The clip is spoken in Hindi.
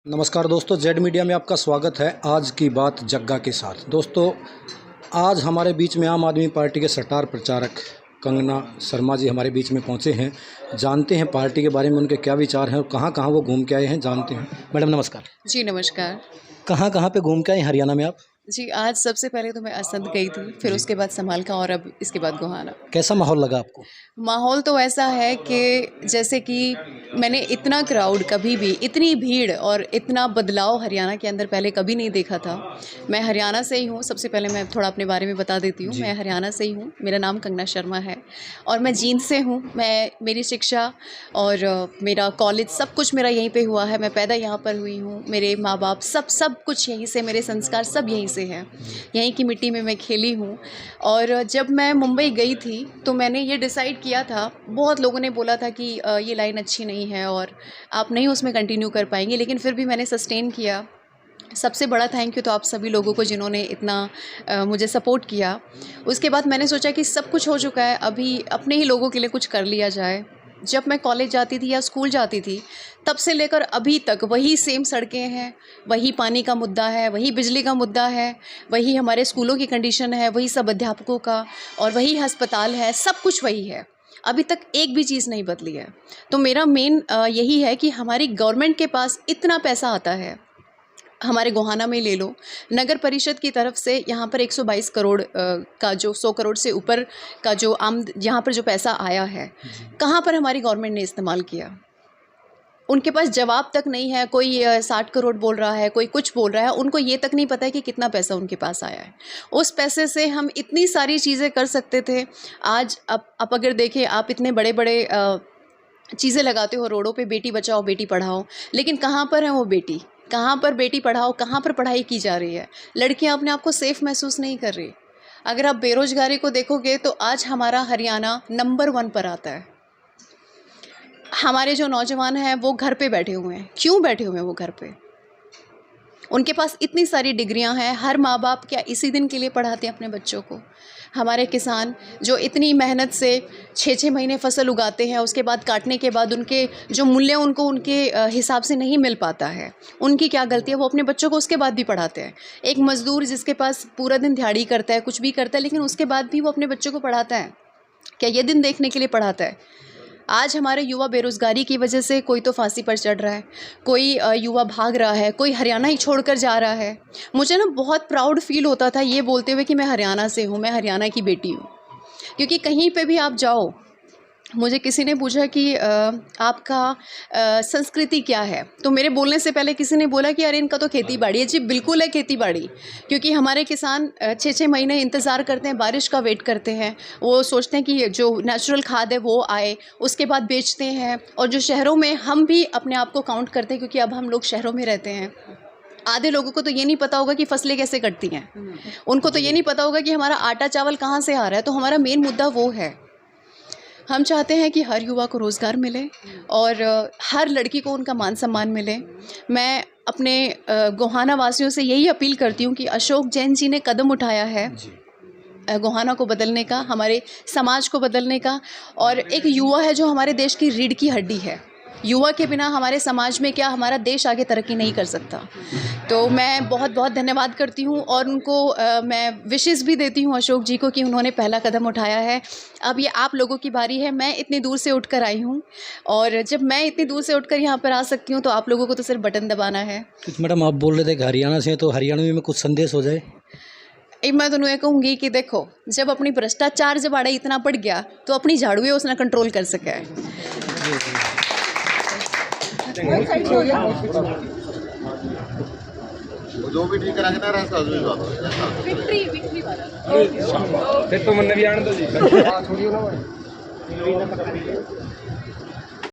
नमस्कार दोस्तों, जेड मीडिया में आपका स्वागत है। आज की बात जग्गा के साथ। दोस्तों, आज हमारे बीच में आम आदमी पार्टी के स्टार प्रचारक कंगना शर्मा जी हमारे बीच में पहुंचे हैं। जानते हैं पार्टी के बारे में उनके क्या विचार हैं और कहां कहां वो घूम के आए हैं, जानते हैं। मैडम नमस्कार। जी नमस्कार। कहां कहां पे घूम के आए हरियाणा में आप? जी, आज सबसे पहले तो मैं असंध गई थी, फिर उसके बाद समालखा और अब इसके बाद गोहाना। कैसा माहौल लगा आपको? माहौल तो ऐसा है कि जैसे कि मैंने इतना क्राउड कभी भी, इतनी भीड़ और इतना बदलाव हरियाणा के अंदर पहले कभी नहीं देखा था। मैं हरियाणा से ही हूँ। सबसे पहले मैं थोड़ा अपने बारे में बता देती हूँ। मैं हरियाणा से ही हूँ। मेरा नाम कंगना शर्मा है और मैं जींद से हूँ। मेरी शिक्षा और मेरा कॉलेज सब कुछ मेरा यहीं पे हुआ है। मैं पैदा यहाँ पर हुई हूँ। मेरे माँ बाप सब कुछ यहीं से, मेरे संस्कार सब यहीं से हैं। यहीं की मिट्टी में मैं खेली हूँ। और जब मैं मुंबई गई थी तो मैंने ये डिसाइड किया था, बहुत लोगों ने बोला था कि ये लाइन अच्छी नहीं है और आप नहीं उसमें कंटिन्यू कर पाएंगे, लेकिन फिर भी मैंने सस्टेन किया। सबसे बड़ा थैंक यू तो आप सभी लोगों को जिन्होंने इतना मुझे सपोर्ट किया। उसके बाद मैंने सोचा कि सब कुछ हो चुका है, अभी अपने ही लोगों के लिए कुछ कर लिया जाए। जब मैं कॉलेज जाती थी या स्कूल जाती थी तब से लेकर अभी तक वही सेम सड़कें हैं, वही पानी का मुद्दा है, वही बिजली का मुद्दा है, वही हमारे स्कूलों की कंडीशन है, वही सब अध्यापकों का, और वही अस्पताल है, सब कुछ वही है। अभी तक एक भी चीज़ नहीं बदली है। तो मेरा मेन यही है कि हमारी गवर्नमेंट के पास इतना पैसा आता है। हमारे गोहाना में ले लो, नगर परिषद की तरफ से यहाँ पर 122 करोड़ का जो 100 करोड़ से ऊपर का जो यहाँ पर जो पैसा आया है, कहाँ पर हमारी गवर्नमेंट ने इस्तेमाल किया? उनके पास जवाब तक नहीं है। कोई 60 करोड़ बोल रहा है, कोई कुछ बोल रहा है, उनको ये तक नहीं पता है कि कितना पैसा उनके पास आया है। उस पैसे से हम इतनी सारी चीज़ें कर सकते थे। आज अब अगर देखें, आप इतने बड़े बड़े चीज़ें लगाते हो रोडों पे, बेटी बचाओ बेटी पढ़ाओ, लेकिन कहाँ पर है वो बेटी? कहाँ पर बेटी पढ़ाओ, कहाँ पर पढ़ाई की जा रही है? लड़कियाँ अपने आप को सेफ़ महसूस नहीं कर रही। अगर आप बेरोज़गारी को देखोगे तो आज हमारा हरियाणा नंबर 1 पर आता है। हमारे जो नौजवान हैं वो घर पे बैठे हुए हैं। क्यों बैठे हुए हैं वो घर पे? उनके पास इतनी सारी डिग्रियां हैं। हर माँ बाप क्या इसी दिन के लिए पढ़ाते हैं अपने बच्चों को? हमारे किसान जो इतनी मेहनत से 6-6 महीने फसल उगाते हैं, उसके बाद काटने के बाद उनके जो मूल्य उनको उनके हिसाब से नहीं मिल पाता है, उनकी क्या गलती है? वो अपने बच्चों को उसके बाद भी पढ़ाते हैं। एक मज़दूर जिसके पास पूरा दिन दिहाड़ी करता है, कुछ भी करता है, लेकिन उसके बाद भी वो अपने बच्चों को पढ़ाता है। क्या ये दिन देखने के लिए पढ़ाता है? आज हमारे युवा बेरोज़गारी की वजह से कोई तो फांसी पर चढ़ रहा है, कोई युवा भाग रहा है, कोई हरियाणा ही छोड़कर जा रहा है। मुझे ना बहुत प्राउड फील होता था ये बोलते हुए कि मैं हरियाणा से हूँ, मैं हरियाणा की बेटी हूँ। क्योंकि कहीं पे भी आप जाओ, मुझे किसी ने पूछा कि आपका संस्कृति क्या है, तो मेरे बोलने से पहले किसी ने बोला कि अरे इनका तो खेती बाड़ी है। जी बिल्कुल है खेती बाड़ी, क्योंकि हमारे किसान 6-6 महीने इंतज़ार करते हैं, बारिश का वेट करते हैं। वो सोचते हैं कि जो नेचुरल खाद है वो आए, उसके बाद बेचते हैं। और जो शहरों में, हम भी अपने आप को काउंट करते हैं क्योंकि अब हम लोग शहरों में रहते हैं। आधे लोगों को तो ये नहीं पता होगा कि फसलें कैसे कटती हैं, उनको तो ये नहीं पता होगा कि हमारा आटा चावल कहाँ से आ रहा है। तो हमारा मेन मुद्दा वो है। हम चाहते हैं कि हर युवा को रोज़गार मिले और हर लड़की को उनका मान सम्मान मिले। मैं अपने गोहाना वासियों से यही अपील करती हूँ कि अशोक जैन जी ने कदम उठाया है गोहाना को बदलने का, हमारे समाज को बदलने का। और एक युवा है जो हमारे देश की रीढ़ की हड्डी है। युवा के बिना हमारे समाज में क्या, हमारा देश आगे तरक्की नहीं कर सकता। तो मैं बहुत बहुत धन्यवाद करती हूँ और उनको मैं विशेष भी देती हूँ अशोक जी को कि उन्होंने पहला कदम उठाया है। अब ये आप लोगों की बारी है। मैं इतनी दूर से उठकर आई हूँ और जब मैं इतनी दूर से उठकर यहाँ पर आ सकती हूँ तो आप लोगों को तो सिर्फ बटन दबाना है। मैडम, आप बोल रहे थे कि हरियाणा से, तो हरियाणवी में कुछ संदेश हो जाए। मैं तो ये कहूँगी कि देखो, जब अपनी भ्रष्टाचार जब आड़ा इतना पड़ गया तो अपनी झाड़ुए उसने कंट्रोल कर सका है। जो भी ठीक करा रास्ता विक्ट्री वाला फिर तो मन भी आने दो जी।